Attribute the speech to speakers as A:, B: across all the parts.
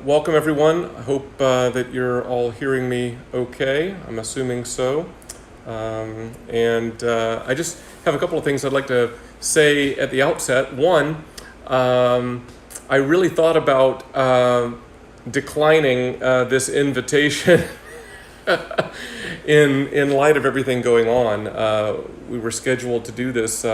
A: Welcome everyone. I hope that you're all hearing me okay. I'm assuming so. I just have a couple of things I'd like to say at the outset. One, I really thought about declining this invitation in light of everything going on. We were scheduled to do this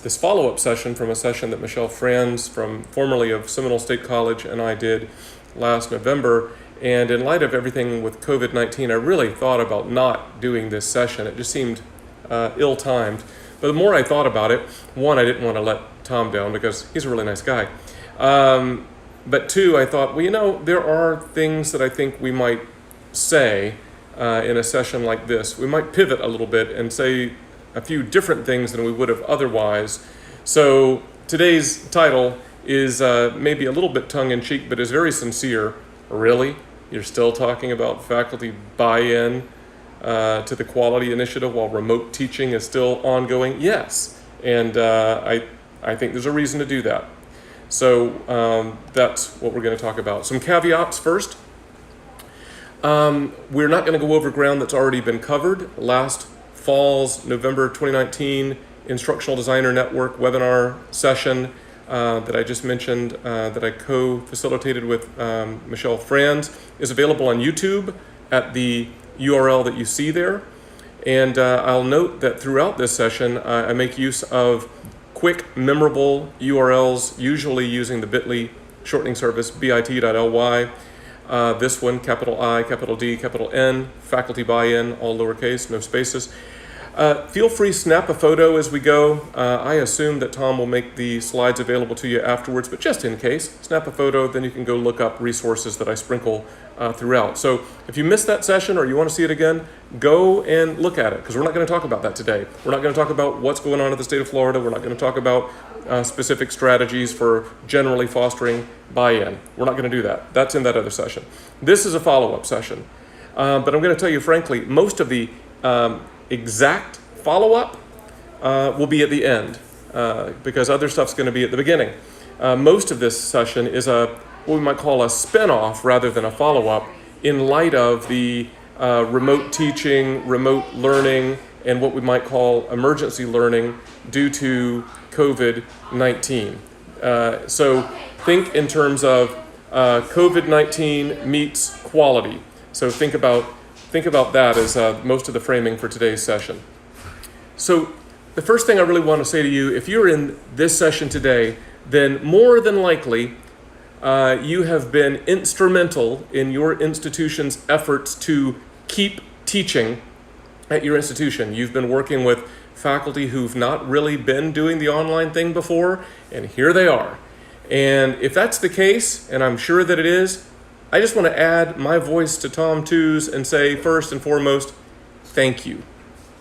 A: this follow-up session from a session that Michelle Franz, formerly of Seminole State College, and I did last November. And in light of everything with COVID-19, I really thought about not doing this session. It just seemed ill-timed. But the more I thought about it, one, I didn't want to let Tom down because he's a really nice guy. But two, I thought, well, there are things that I think we might say in a session like this. We might pivot a little bit and say a few different things than we would have otherwise. So today's title is maybe a little bit tongue-in-cheek, but is very sincere. Really? You're still talking about faculty buy-in to the quality initiative while remote teaching is still ongoing? Yes, and I think there's a reason to do that. So that's what we're going to talk about. Some caveats first. We're not going to go over ground that's already been covered. Last fall's November 2019 Instructional Designer Network webinar session that I just mentioned, that I co-facilitated with Michelle Franz, is available on YouTube at the URL that you see there. And I'll note that throughout this session, I make use of quick, memorable URLs, usually using the bit.ly shortening service, bit.ly. This one, capital I, capital D, capital N, faculty buy-in, all lowercase, no spaces. Feel free, snap a photo as we go. I assume that Tom will make the slides available to you afterwards, but just in case, snap a photo, then you can go look up resources that I sprinkle throughout. So if you missed that session or you want to see it again, go and look at it, because we're not going to talk about that today. We're not going to talk about what's going on in the state of Florida. We're not going to talk about specific strategies for generally fostering buy-in. We're not going to do that. That's in that other session. This is a follow-up session. But I'm going to tell you frankly, most of the exact follow-up will be at the end because other stuff's going to be at the beginning. Most of this session is what we might call a spin-off rather than a follow-up in light of the remote teaching, remote learning, and what we might call emergency learning due to COVID-19. So think in terms of COVID-19 meets quality. So think about that as most of the framing for today's session. So the first thing I really want to say to you, if you're in this session today, then more than likely you have been instrumental in your institution's efforts to keep teaching at your institution. You've been working with faculty who've not really been doing the online thing before, and here they are. And if that's the case, and I'm sure that it is, I just want to add my voice to Tom Two's and say, first and foremost, thank you.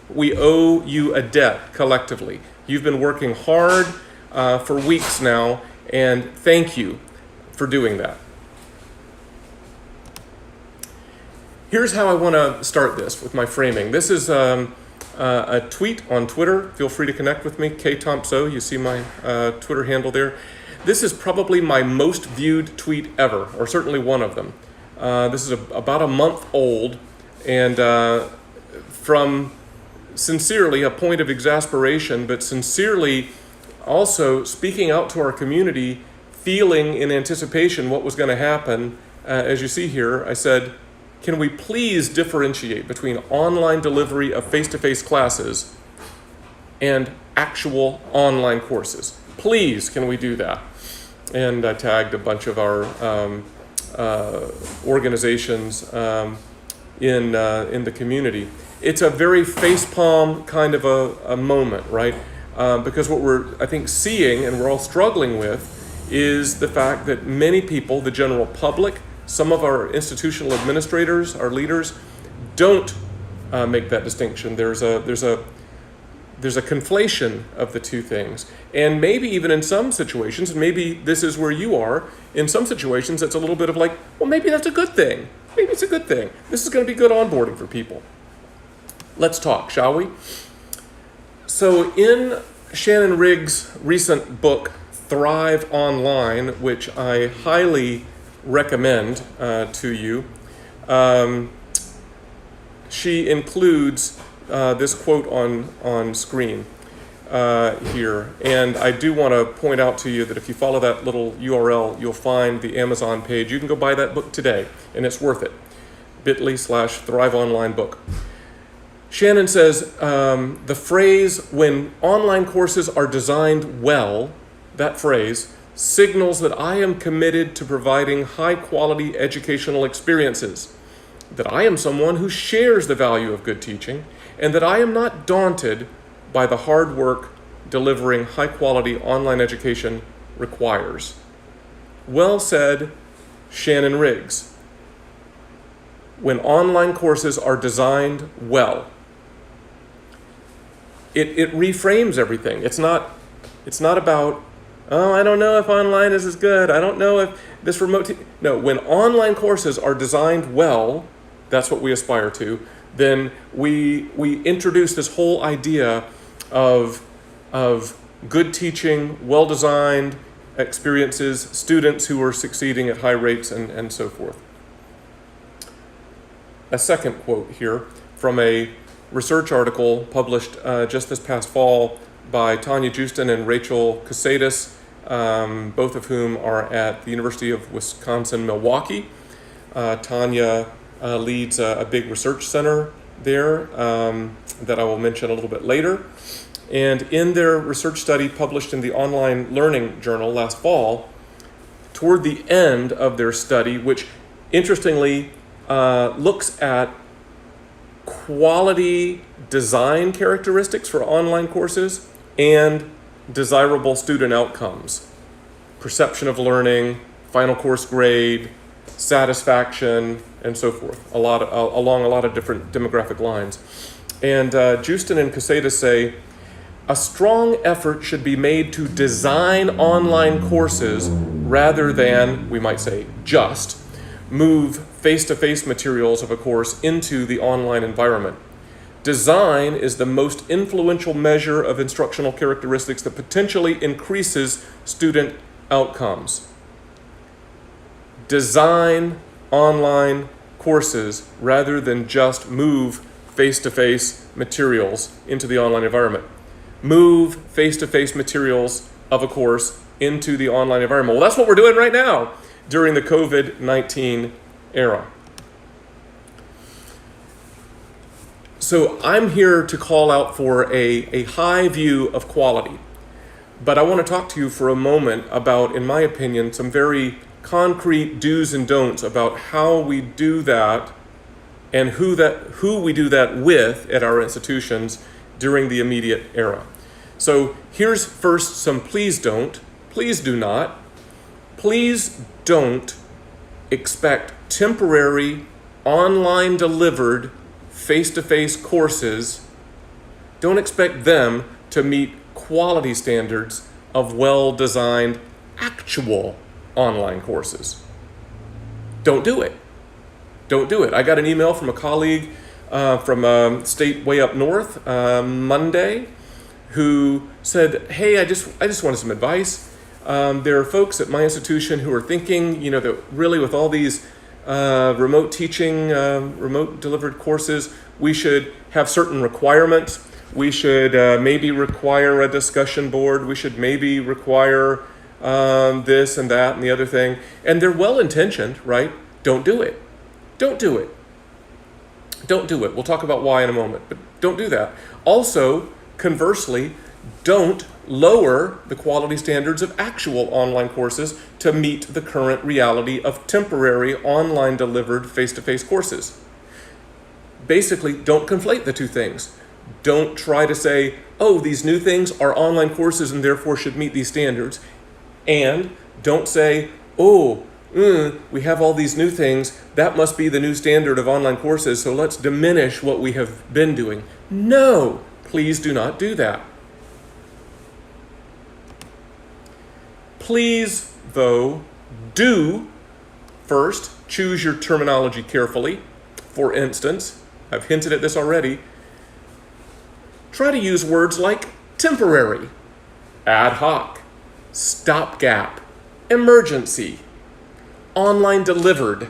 A: We owe you a debt collectively. You've been working hard for weeks now, and thank you for doing that. Here's how I want to start this with my framing. This is a tweet on Twitter. Feel free to connect with me, ktompso. You see my Twitter handle there. This is probably my most viewed tweet ever, or certainly one of them. This is about a month old, and from sincerely a point of exasperation, but sincerely also speaking out to our community, feeling in anticipation what was going to happen. As you see here, I said, can we please differentiate between online delivery of face-to-face classes and actual online courses? Please, can we do that? And I tagged a bunch of our organizations in the community. It's a very facepalm kind of a moment, right? Because what we're, I think, seeing and we're all struggling with is the fact that many people, the general public, some of our institutional administrators, our leaders, don't make that distinction. There's a conflation of the two things. And maybe even in some situations, and maybe this is where you are, in some situations it's a little bit of like, well, maybe that's a good thing. Maybe it's a good thing. This is going to be good onboarding for people. Let's talk, shall we? So in Shannon Rigg's recent book, Thrive Online, which I highly recommend to you. She includes this quote on screen here. And I do want to point out to you that if you follow that little URL, you'll find the Amazon page. You can go buy that book today, and it's worth it. bit.ly/Thrive Online book. Shannon says, the phrase, when online courses are designed well, that phrase, signals that I am committed to providing high-quality educational experiences, that I am someone who shares the value of good teaching, and that I am not daunted by the hard work delivering high-quality online education requires. Well said, Shannon Riggs. When online courses are designed well, it reframes everything. It's not about, oh, I don't know if online is as good. I don't know if this remote... No, when online courses are designed well, that's what we aspire to, then we introduce this whole idea of good teaching, well-designed experiences, students who are succeeding at high rates, and so forth. A second quote here from a research article published just this past fall by Tanya Justin and Rachel Casadis, both of whom are at the University of Wisconsin-Milwaukee. Tanya leads a big research center there that I will mention a little bit later. And in their research study published in the Online Learning Journal last fall, toward the end of their study, which interestingly looks at quality design characteristics for online courses and desirable student outcomes, perception of learning, final course grade, satisfaction, and so forth, along a lot of different demographic lines. And Justin and Casadis say, a strong effort should be made to design online courses rather than, we might say, just move face-to-face materials of a course into the online environment. Design is the most influential measure of instructional characteristics that potentially increases student outcomes. Design online courses rather than just move face-to-face materials into the online environment. Move face-to-face materials of a course into the online environment. Well, that's what we're doing right now during the COVID-19 era. So I'm here to call out for a high view of quality, but I want to talk to you for a moment about, in my opinion, some very concrete do's and don'ts about how we do that and who we do that with at our institutions during the immediate era. So here's first some please don't, please do not, please don't expect temporary online delivered face-to-face courses. Don't expect them to meet quality standards of well-designed actual online courses. Don't do it. Don't do it. I got an email from a colleague from a state way up north Monday who said, hey, I just wanted some advice. There are folks at my institution who are thinking, that really with all these remote teaching, remote delivered courses, we should have certain requirements. We should maybe require a discussion board. We should maybe require this and that and the other thing. And they're well-intentioned, right? Don't do it. Don't do it. Don't do it. We'll talk about why in a moment, but don't do that. Also, conversely, don't lower the quality standards of actual online courses to meet the current reality of temporary online delivered face-to-face courses. Basically, don't conflate the two things. Don't try to say, oh, these new things are online courses and therefore should meet these standards. And don't say, oh, we have all these new things, that must be the new standard of online courses, so let's diminish what we have been doing. No, please do not do that. Please, though, do first choose your terminology carefully. For instance, I've hinted at this already, try to use words like temporary, ad hoc, stopgap, emergency. online delivered,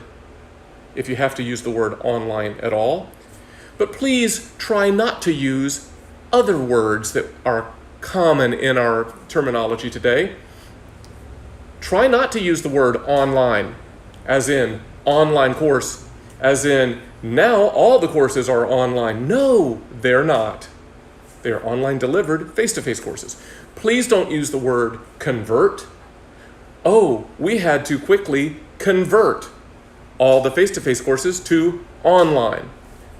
A: if you have to use the word online at all. But please try not to use other words that are common in our terminology today. Try not to use the word online, as in online course, as in now all the courses are online. No, they're not. They're online delivered face-to-face courses. Please don't use the word convert. Oh, we had to quickly convert all the face-to-face courses to online.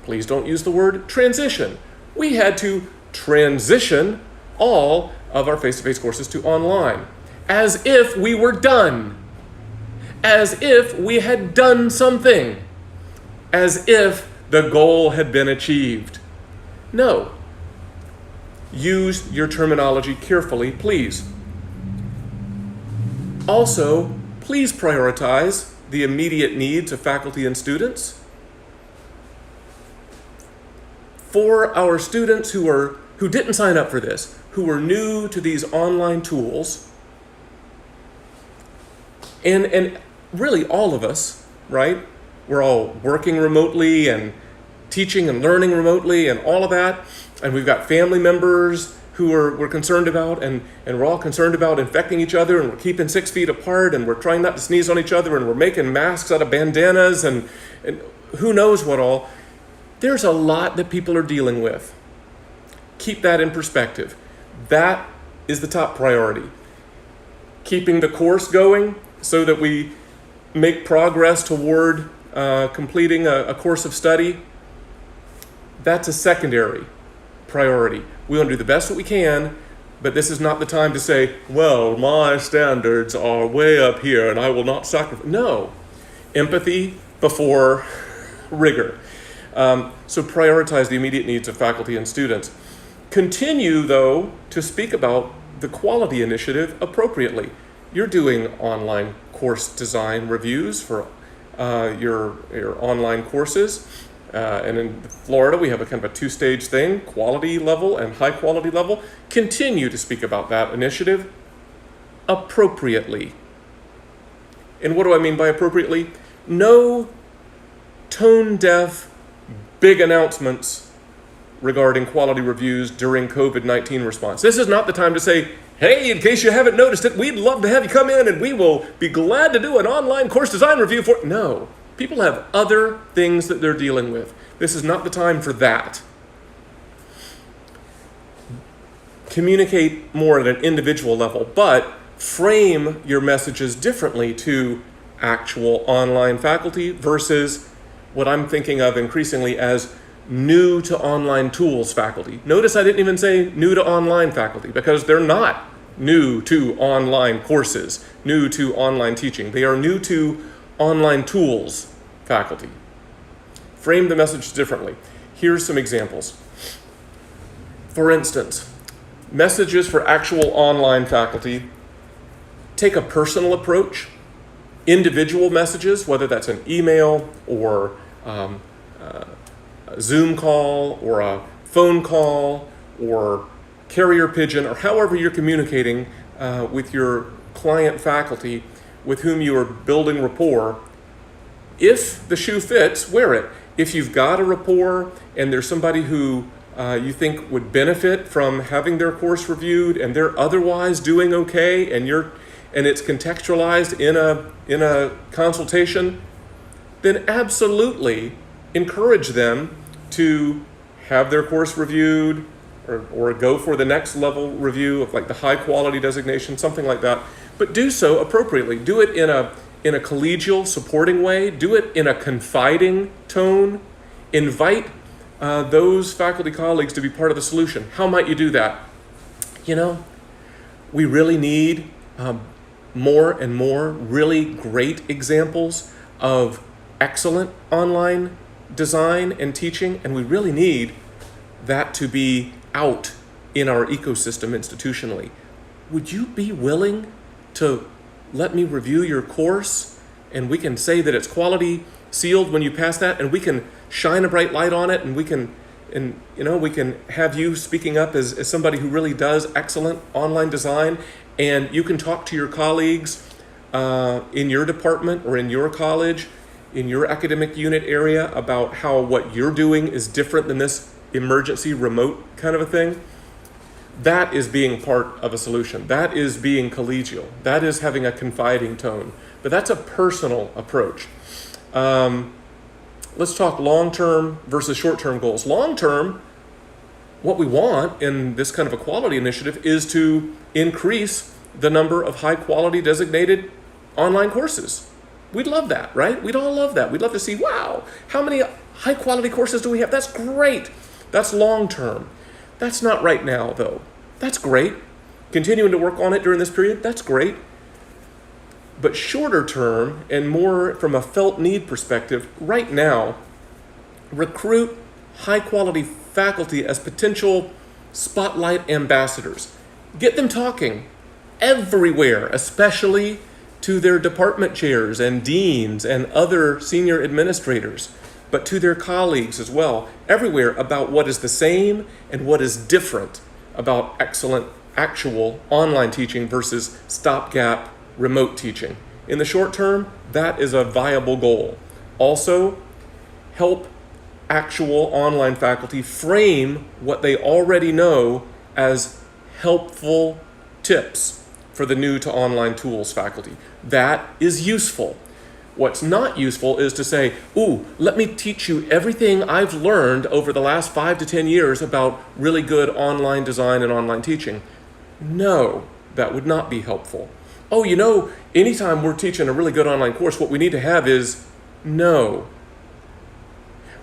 A: Please don't use the word transition. We had to transition all of our face-to-face courses to online, as if we were done, as if we had done something, as if the goal had been achieved. No. Use your terminology carefully, please. Also, please prioritize the immediate needs of faculty and students. For our students who didn't sign up for this, who are new to these online tools, and really all of us, right? We're all working remotely and teaching and learning remotely and all of that. And we've got family members who we're concerned about, and we're all concerned about infecting each other, and we're keeping 6 feet apart, and we're trying not to sneeze on each other, and we're making masks out of bandanas, and who knows what all. There's a lot that people are dealing with. Keep that in perspective. That is the top priority. Keeping the course going so that we make progress toward completing a course of study, that's a secondary priority. We want to do the best that we can, but this is not the time to say, well, my standards are way up here and I will not sacrifice. No. Empathy before rigor. So prioritize the immediate needs of faculty and students. Continue, though, to speak about the quality initiative appropriately. You're doing online course design reviews for your online courses. And in Florida, we have a kind of a two-stage thing, quality level and high quality level. Continue to speak about that initiative appropriately. And what do I mean by appropriately? No tone-deaf, big announcements regarding quality reviews during COVID-19 response. This is not the time to say, hey, in case you haven't noticed it, we'd love to have you come in and we will be glad to do an online course design review for... No. People have other things that they're dealing with. This is not the time for that. Communicate more at an individual level, but frame your messages differently to actual online faculty versus what I'm thinking of increasingly as new to online tools faculty. Notice I didn't even say new to online faculty, because they're not new to online courses, new to online teaching. They are new to online tools faculty. Frame the message differently. Here's some examples. For instance, messages for actual online faculty take a personal approach. Individual messages, whether that's an email or a Zoom call or a phone call or carrier pigeon, or however you're communicating with your client faculty with whom you are building rapport. If the shoe fits, wear it. If you've got a rapport and there's somebody who you think would benefit from having their course reviewed and they're otherwise doing okay, and it's contextualized in a consultation, then absolutely encourage them to have their course reviewed or go for the next level review of like the high quality designation, something like that. But do so appropriately. Do it in a collegial, supporting way. Do it in a confiding tone. Invite those faculty colleagues to be part of the solution. How might you do that? We really need more and more really great examples of excellent online design and teaching, and we really need that to be out in our ecosystem institutionally. Would you be willing to let me review your course, and we can say that it's quality sealed when you pass that, and we can shine a bright light on it, and we can have you speaking up as somebody who really does excellent online design, and you can talk to your colleagues in your department or in your college, in your academic unit area about how what you're doing is different than this emergency remote kind of a thing, that is being part of a solution. That is being collegial. That is having a confiding tone. But that's a personal approach. Let's talk long-term versus short-term goals. Long-term, what we want in this kind of a quality initiative is to increase the number of high-quality designated online courses. We'd love that, right? We'd all love that. We'd love to see, wow, how many high-quality courses do we have? That's great. That's long-term. That's not right now, though. That's great. Continuing to work on it during this period, that's great. But shorter term and more from a felt need perspective, right now, recruit high-quality faculty as potential spotlight ambassadors. Get them talking everywhere, especially to their department chairs and deans and other senior administrators, but to their colleagues as well, everywhere about what is the same and what is different about excellent actual online teaching versus stopgap remote teaching. In the short term, that is a viable goal. Also, help actual online faculty frame what they already know as helpful tips for the new to online tools faculty. That is useful. What's not useful is to say, ooh, let me teach you everything I've learned over the last 5 to 10 years about really good online design and online teaching. No, that would not be helpful. Oh, you know, anytime we're teaching a really good online course, what we need to have is no.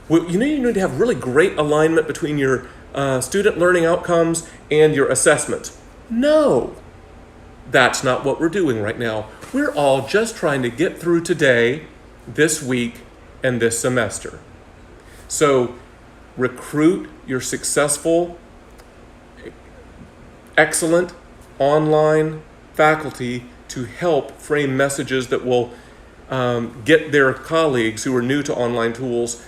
A: Well, you need to have really great alignment between your student learning outcomes and your assessments. No, that's not what we're doing right now. We're all just trying to get through today, this week, and this semester. So recruit your successful, excellent online faculty to help frame messages that will get their colleagues who are new to online tools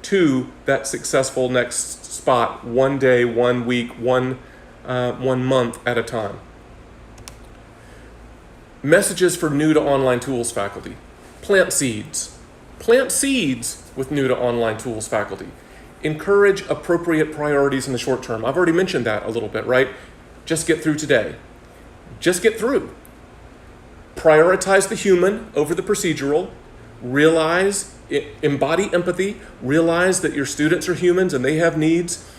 A: to that successful next spot, one day, 1 week, one month at a time. Messages for new to online tools faculty. Plant seeds. Plant seeds with new to online tools faculty. Encourage appropriate priorities in the short term. I've already mentioned that a little bit, right? Just get through today. Just get through. Prioritize the human over the procedural. Embody empathy. Realize that your students are humans and they have needs.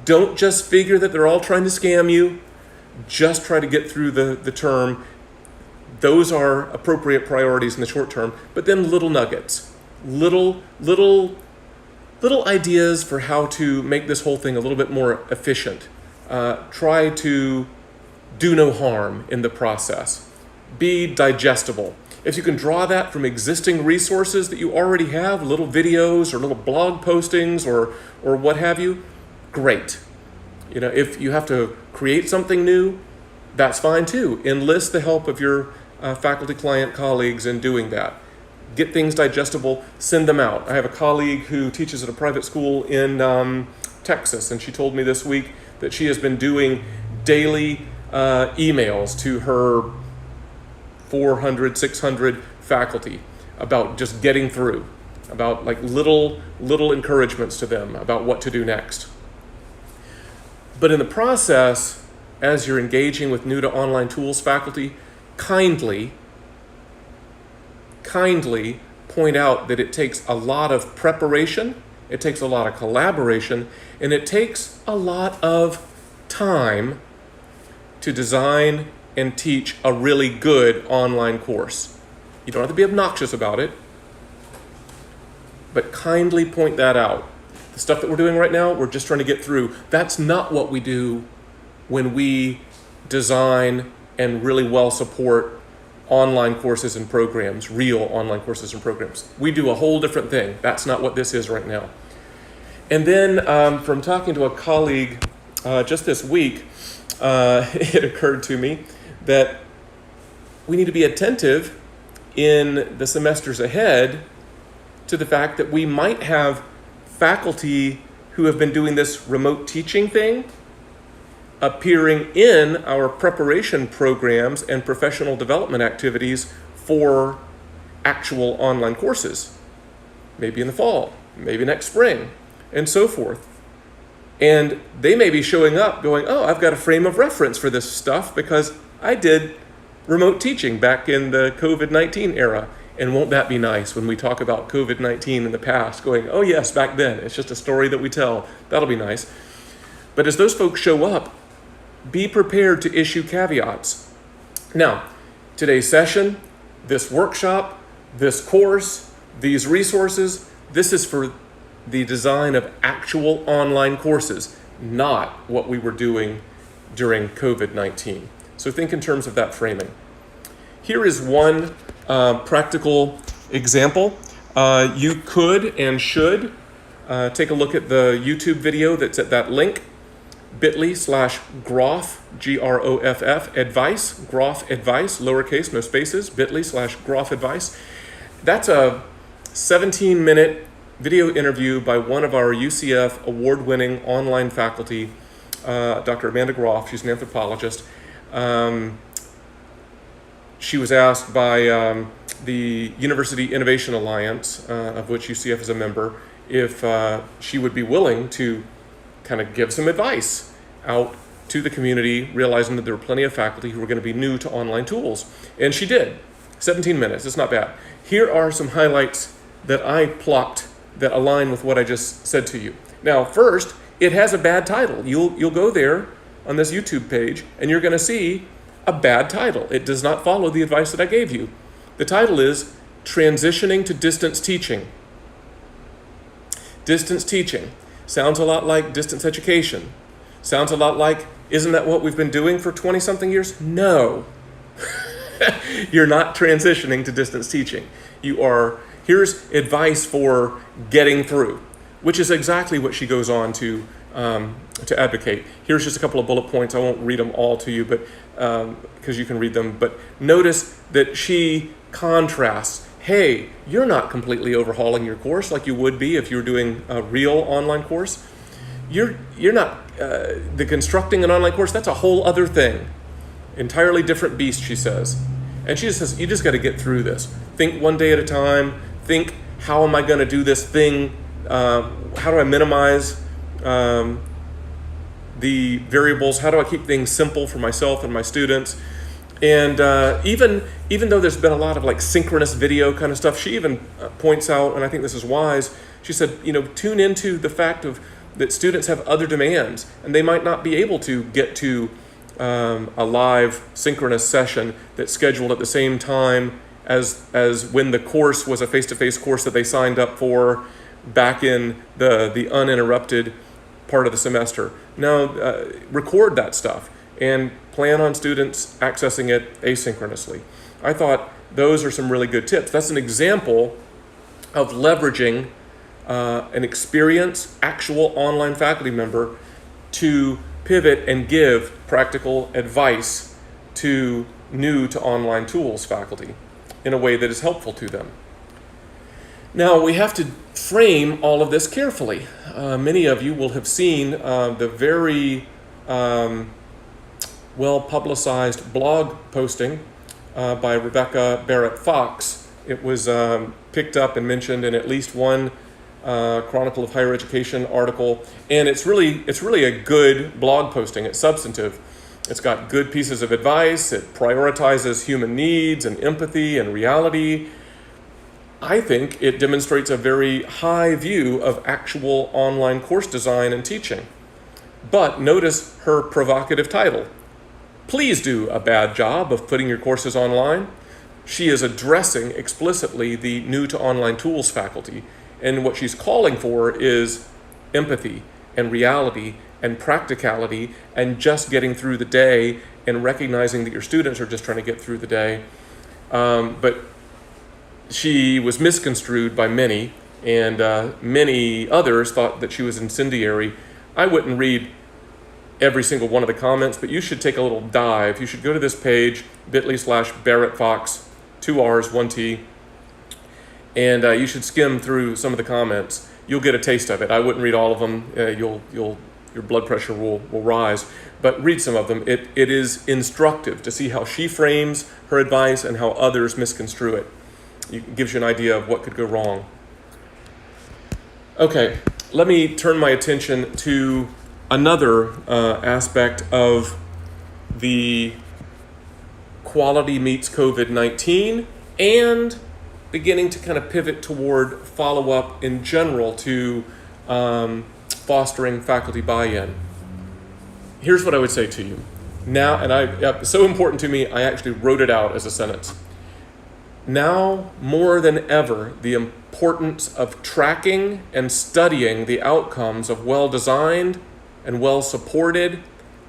A: Don't just figure that they're all trying to scam you. Just try to get through the term. Those are appropriate priorities in the short term, but then little nuggets, little ideas for how to make this whole thing a little bit more efficient. Try to do no harm in the process. Be digestible. If you can draw that from existing resources that you already have, little videos or little blog postings or what have you, great. You know, if you have to create something new, that's fine too. Enlist the help of your faculty, client, colleagues in doing that. Get things digestible, send them out. I have a colleague who teaches at a private school in Texas, and she told me this week that she has been doing daily emails to her 400, 600 faculty about just getting through, about like little encouragements to them about what to do next. But in the process, as you're engaging with new to online tools faculty, kindly point out that it takes a lot of preparation, it takes a lot of collaboration, and it takes a lot of time to design and teach a really good online course. You don't have to be obnoxious about it, but kindly point that out. The stuff that we're doing right now, we're just trying to get through. That's not what we do when we design and really well support online courses and programs, real online courses and programs. We do a whole different thing. That's not what this is right now. And then from talking to a colleague just this week, it occurred to me that we need to be attentive in the semesters ahead to the fact that we might have faculty who have been doing this remote teaching thing appearing in our preparation programs and professional development activities for actual online courses, maybe in the fall, maybe next spring, and so forth. And they may be showing up going, oh, I've got a frame of reference for this stuff because I did remote teaching back in the COVID-19 era. And won't that be nice when we talk about COVID-19 in the past, going, oh yes, back then, it's just a story that we tell. That'll be nice. But as those folks show up, be prepared to issue caveats. Now, today's session, this workshop, this course, these resources, this is for the design of actual online courses, not what we were doing during COVID-19. So think in terms of that framing. Here is one practical example. You could and should take a look at the YouTube video that's at that link, bit.ly/Groff, Groff, advice, Groff advice, lowercase, no spaces, bit.ly/Groff advice. That's a 17-minute video interview by one of our UCF award-winning online faculty, Dr. Amanda Groff. She's an anthropologist. She was asked by the University Innovation Alliance, of which UCF is a member, if she would be willing to kind of give some advice out to the community, realizing that there were plenty of faculty who were going to be new to online tools. And she did. 17 minutes, it's not bad. Here are some highlights that I plucked that align with what I just said to you. Now, first, it has a bad title. You'll go there on this YouTube page, and you're going to see a bad title. It does not follow the advice that I gave you. The title is Transitioning to Distance Teaching. Distance teaching. Sounds a lot like distance education. Sounds a lot like, isn't that what we've been doing for 20-something years? No. You're not transitioning to distance teaching. Here's advice for getting through, which is exactly what she goes on to advocate. Here's just a couple of bullet points. I won't read them all to you, but because you can read them. But notice that she contrasts, hey, you're not completely overhauling your course like you would be if you were doing a real online course. You're not, the constructing an online course, that's a whole other thing. Entirely different beast, she says. And she just says, you just got to get through this. Think one day at a time. Think, how am I going to do this thing? How do I minimize the variables? How do I keep things simple for myself and my students? And even though there's been a lot of like synchronous video kind of stuff, she even points out, and I think this is wise, she said, tune into the fact that students have other demands, and they might not be able to get to a live synchronous session that's scheduled at the same time as when the course was a face-to-face course that they signed up for back in the uninterrupted part of the semester. Now, record that stuff and plan on students accessing it asynchronously. I thought those are some really good tips. That's an example of leveraging an experienced, actual online faculty member to pivot and give practical advice to new to online tools faculty in a way that is helpful to them. Now, we have to frame all of this carefully. Many of you will have seen the very well-publicized blog posting by Rebecca Barrett Fox. It was picked up and mentioned in at least one Chronicle of Higher Education article, and it's really a good blog posting. It's substantive. It's got good pieces of advice. It prioritizes human needs and empathy and reality. I think it demonstrates a very high view of actual online course design and teaching. But notice her provocative title. Please do a bad job of putting your courses online. She is addressing explicitly the new to online tools faculty. And what she's calling for is empathy and reality and practicality and just getting through the day and recognizing that your students are just trying to get through the day. But she was misconstrued by many, and many others thought that she was incendiary. I wouldn't read every single one of the comments, but you should take a little dive. You should go to this page, bit.ly/Barrett Fox, 2 R's, 1 T, and you should skim through some of the comments. You'll get a taste of it. I wouldn't read all of them. You'll your blood pressure will rise. But read some of them. It is instructive to see how she frames her advice and how others misconstrue it. It gives you an idea of what could go wrong. Okay, let me turn my attention to another aspect of the quality meets COVID-19 and beginning to kind of pivot toward follow-up in general to fostering faculty buy-in. Here's what I would say to you. Now, and it's so important to me, I actually wrote it out as a sentence. Now, more than ever, the importance of tracking and studying the outcomes of well-designed and well-supported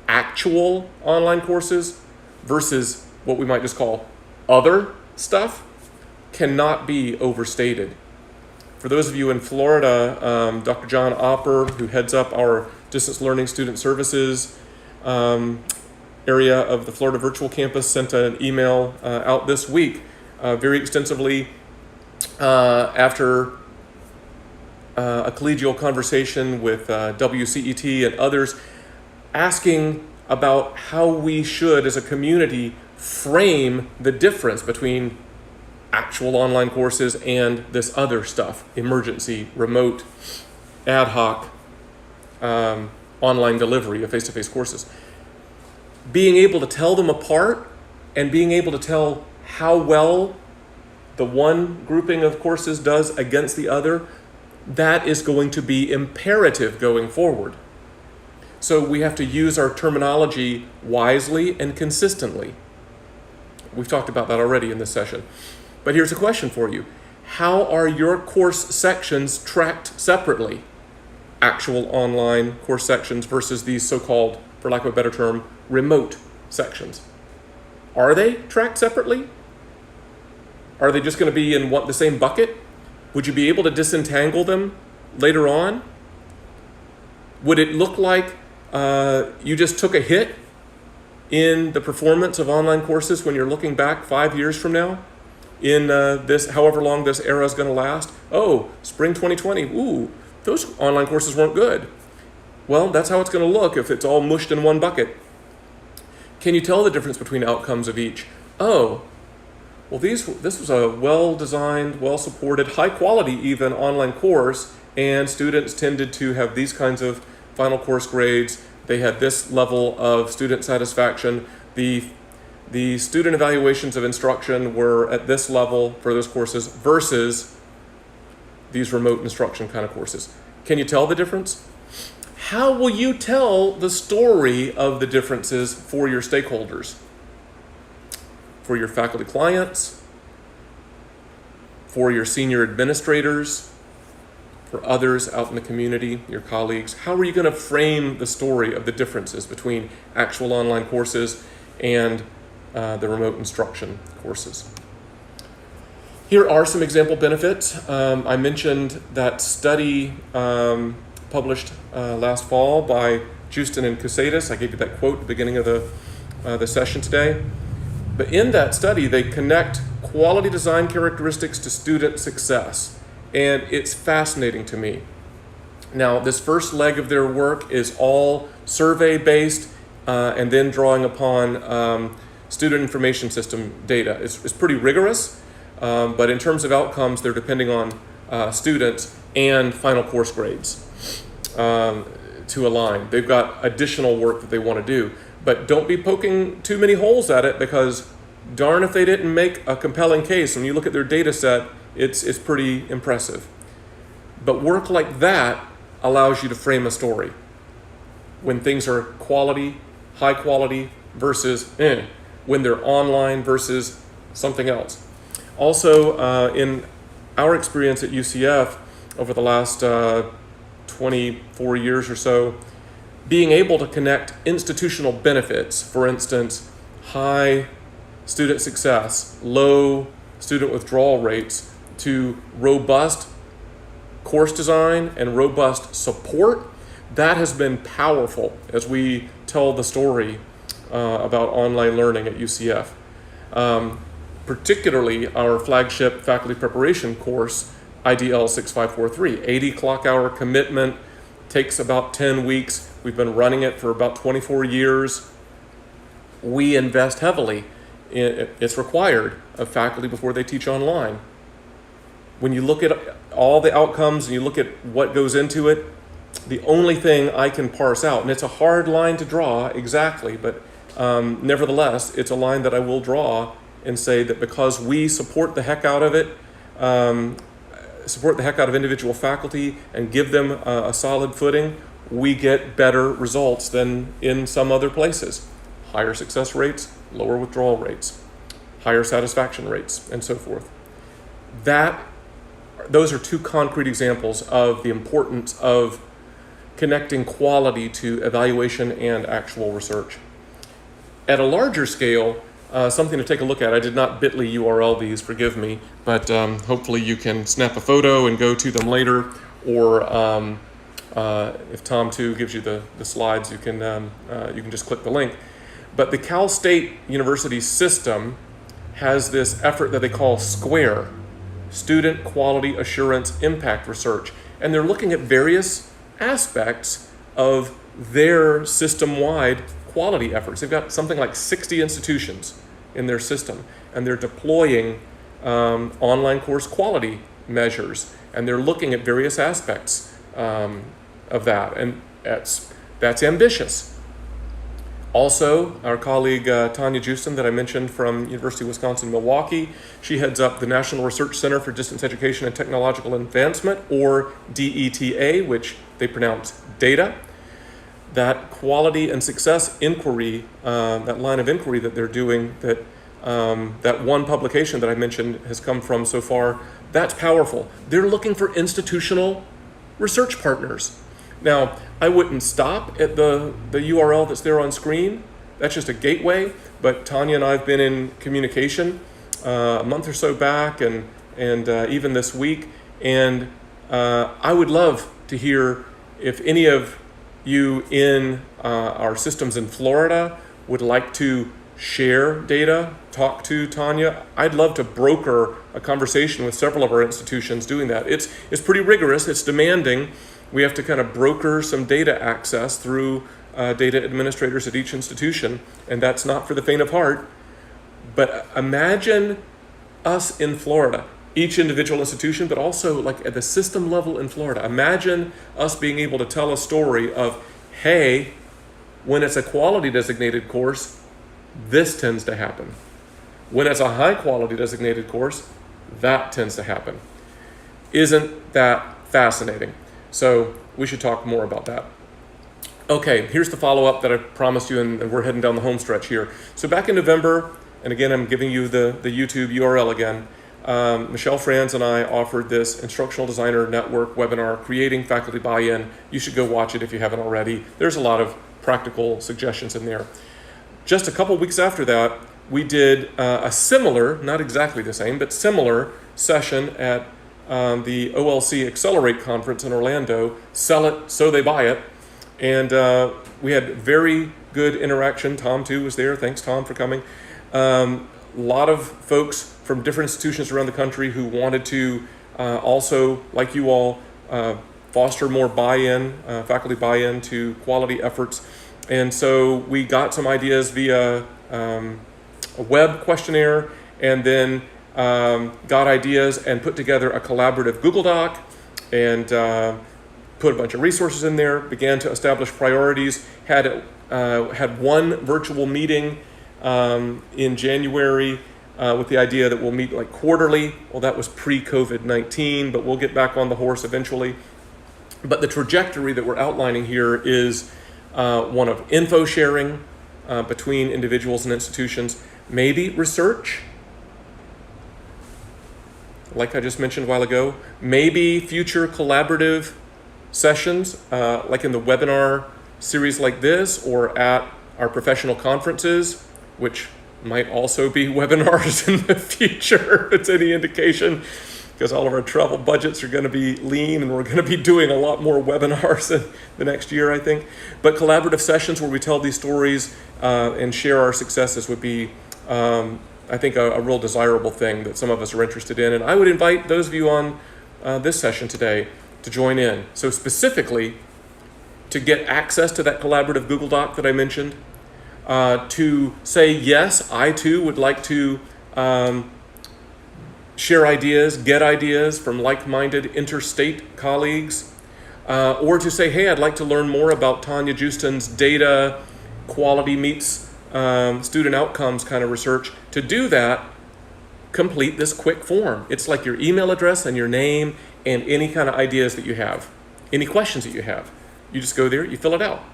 A: actual online courses versus what we might just call other stuff cannot be overstated. For those of you in Florida, Dr. John Opper, who heads up our distance learning student services area of the Florida Virtual Campus, sent an email out this week very extensively after a collegial conversation with WCET and others, asking about how we should, as a community, frame the difference between actual online courses and this other stuff, emergency, remote, ad hoc, online delivery of face-to-face courses. Being able to tell them apart and being able to tell how well the one grouping of courses does against the other, that is going to be imperative going forward. So we have to use our terminology wisely and consistently. We've talked about that already in this session. But here's a question for you. How are your course sections tracked separately? Actual online course sections versus these so-called, for lack of a better term, remote sections. Are they tracked separately? Are they just going to be in the same bucket? Would you be able to disentangle them later on? Would it look like you just took a hit in the performance of online courses when you're looking back 5 years from now? In this, however long this era is going to last? Oh, spring 2020, ooh, those online courses weren't good. Well, that's how it's going to look if it's all mushed in one bucket. Can you tell the difference between outcomes of each? Oh, well, this was a well-designed, well-supported, high-quality even online course, and students tended to have these kinds of final course grades. They had this level of student satisfaction. The student evaluations of instruction were at this level for those courses versus these remote instruction kind of courses. Can you tell the difference? How will you tell the story of the differences for your stakeholders? For your faculty clients, for your senior administrators, for others out in the community, your colleagues? How are you going to frame the story of the differences between actual online courses and the remote instruction courses? Here are some example benefits. I mentioned that study published last fall by Houston and Cusadis. I gave you that quote at the beginning of the session today. But in that study, they connect quality design characteristics to student success. And it's fascinating to me. Now, this first leg of their work is all survey-based and then drawing upon student information system data. It's pretty rigorous, but in terms of outcomes, they're depending on students and final course grades to align. They've got additional work that they want to do. But don't be poking too many holes at it, because darn if they didn't make a compelling case. When you look at their data set, it's pretty impressive. But work like that allows you to frame a story. When things are quality, high quality, versus when they're online versus something else. Also, in our experience at UCF over the last 24 years or so, being able to connect institutional benefits, for instance, high student success, low student withdrawal rates, to robust course design and robust support, that has been powerful as we tell the story about online learning at UCF. Particularly our flagship faculty preparation course, IDL 6543, 80 clock hour commitment, takes about 10 weeks. We've been running it for about 24 years. We invest heavily. It's required of faculty before they teach online. When you look at all the outcomes and you look at what goes into it, the only thing I can parse out, and it's a hard line to draw exactly, but nevertheless, it's a line that I will draw and say that because we support the heck out of it, support the heck out of individual faculty and give them a solid footing, we get better results than in some other places. Higher success rates, lower withdrawal rates, higher satisfaction rates, and so forth. Those are two concrete examples of the importance of connecting quality to evaluation and actual research. At a larger scale, something to take a look at. I did not bit.ly URL these, forgive me, but hopefully you can snap a photo and go to them later, or if Tom too gives you the slides, you can just click the link. But the Cal State University system has this effort that they call SQUARE, Student Quality Assurance Impact Research, and they're looking at various aspects of their system-wide quality efforts. They've got something like 60 institutions in their system, and they're deploying online course quality measures, and they're looking at various aspects of that, and that's ambitious. Also, our colleague Tanya Jewson that I mentioned from University of Wisconsin-Milwaukee, she heads up the National Research Center for Distance Education and Technological Advancement, or DETA, which they pronounce DATA. That quality and success inquiry, that line of inquiry that they're doing, that one publication that I mentioned has come from so far, that's powerful. They're looking for institutional research partners. Now, I wouldn't stop at the URL that's there on screen. That's just a gateway, but Tanya and I have been in communication a month or so back and even this week, and I would love to hear if any of you in our systems in Florida would like to share data, talk to Tanya. I'd love to broker a conversation with several of our institutions doing that. It's pretty rigorous, it's demanding. We have to kind of broker some data access through data administrators at each institution, and that's not for the faint of heart. But imagine us in Florida, each individual institution, but also like at the system level in Florida. Imagine us being able to tell a story of, hey, when it's a quality designated course, this tends to happen. When it's a high quality designated course, that tends to happen. Isn't that fascinating? So we should talk more about that. Okay, here's the follow-up that I promised you, and we're heading down the home stretch here. So back in November, and again, I'm giving you the YouTube URL again, Michelle Franz and I offered this Instructional Designer Network webinar, Creating Faculty Buy-In. You should go watch it if you haven't already. There's a lot of practical suggestions in there. Just a couple weeks after that, we did a similar, not exactly the same, but similar session at the OLC Accelerate conference in Orlando, Sell It So They Buy It. And we had very good interaction. Tom too was there. Thanks, Tom, for coming. A lot of folks from different institutions around the country who wanted to also, like you all, foster more buy-in, faculty buy-in to quality efforts. And so we got some ideas via a web questionnaire, and then got ideas and put together a collaborative Google Doc, and put a bunch of resources in there, began to establish priorities, had one virtual meeting in January with the idea that we'll meet like quarterly. Well, that was pre-COVID-19, but we'll get back on the horse eventually. But the trajectory that we're outlining here is one of info sharing between individuals and institutions, maybe research, like I just mentioned a while ago, maybe future collaborative sessions, like in the webinar series like this, or at our professional conferences, which might also be webinars in the future, if it's any indication, because all of our travel budgets are going to be lean, and we're going to be doing a lot more webinars in the next year, I think. But collaborative sessions where we tell these stories and share our successes would be, I think, a real desirable thing that some of us are interested in. And I would invite those of you on this session today to join in. So specifically, to get access to that collaborative Google Doc that I mentioned, to say, yes, I too would like to share ideas, get ideas from like-minded interstate colleagues, or to say, hey, I'd like to learn more about Tanya Justin's data quality meets student outcomes kind of research. To do that, complete this quick form. It's like your email address and your name and any kind of ideas that you have, any questions that you have. You just go there, you fill it out.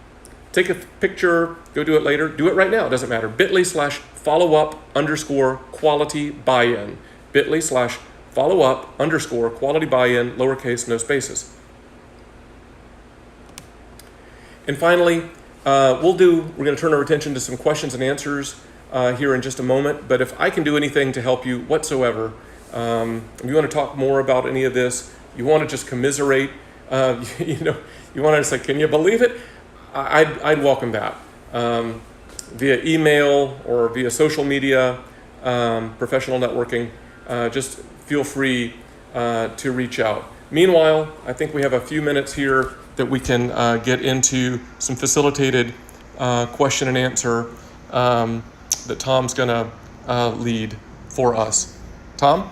A: Take a picture, go do it later, do it right now, it doesn't matter. bit.ly/follow-up_quality buy-in. bit.ly/follow-up_quality buy-in, lowercase, no spaces. And finally, we're going to turn our attention to some questions and answers here in just a moment. But if I can do anything to help you whatsoever, if you want to talk more about any of this, you want to just commiserate, you want to say, can you believe it? I'd welcome that. Via email or via social media, professional networking, just feel free to reach out. Meanwhile, I think we have a few minutes here that we can get into some facilitated question and answer that Tom's going to lead for us. Tom?